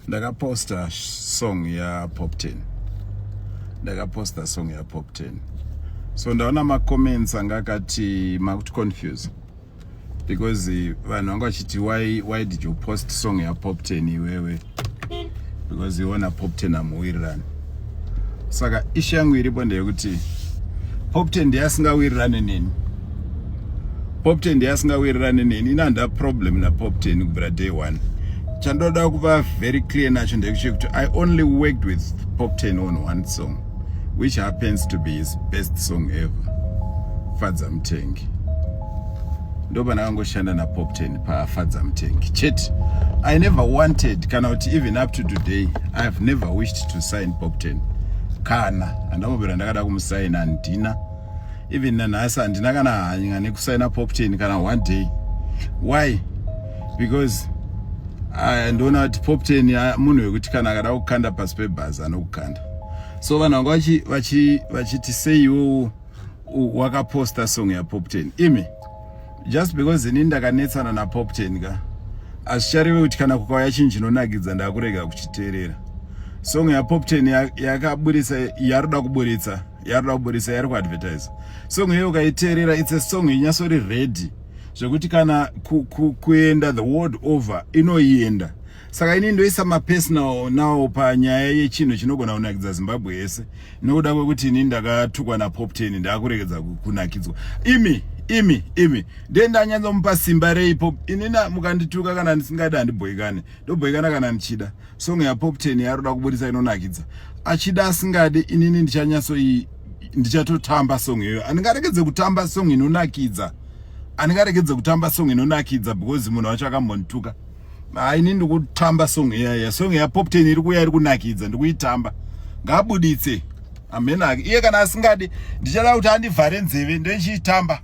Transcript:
Ndakaposta song ya Pop 10. So ndaona ma comments angakati makuti confuse because vanhu vanga vachiti why did you post song ya Pop 10 iwewe, because you wanna Pop 10 amuwirirani. Saka ishu yangu iripo ndeyekuti Pop 10 ndiyasingawirirani nini. Pop 10 ndiyasingawirirani nini. Inanda problem na Pop 10 kubvira day 1. Chandoda kuva very clear nacho ndekuti I only worked with Pop 10 on one song, which happens to be his best song ever, Fadza Mtengi. Ndoba nakangoshanda na Pop 10 pa Fadza Mtengi. Chet, I never wanted, cannot even up to today, I have never wished to sign Pop 10. Kana, andamobera ndakada kumusign andina. Even nanasa andina kana hanyinga nekusigna Pop 10 kana one day. Why? Because ndona kuti Pop 10 munhu wekuti kana akada kukanda pasi pebhazi anokukanda. So vanhu vanga vachiti sei iwo wakaposta song ya Pop 10. Imi just because inini ndakanetsana na Pop 10 ka azvichareve kuti kana kukauya chinhu chinonakidza ndakurega kuchiteerera. Song ya Pop 10 yakaburitsa yaruda kuburitsa yari kuadvertise. Song iyoyo ukaiteerera it's a song inyasori ready zvekuti kana kuenda the world over inoienda. Saka ini ndoisa mapersonal nawo panyaya yechinhu chinogona kunakidza Zimbabwe yese. Nokuda kwekuti ini ndakatukwa na Pop 10 ndakuregedza kunakidzwa. Imi ndanyanzomupa simba rei Pop. Inina mukandituka kana ndisingada handibhoikane. Ndobhoikana kana ndichida. Song ya Pop 10 yaruda kuburitsa inonakidza. Achida asingade inini ndichatotamba song iyoyo. Andingaregedze kutamba song inonakidza. Because munhu wacho akambondituka. Inini ndikutamba song iya. Song ya Pop 10 irikuya iri kunakidza ndikuitamba. Ngabuditse. Amen. Iye kana asingadi ndichada kuti andivhare nzeve ndochitamba.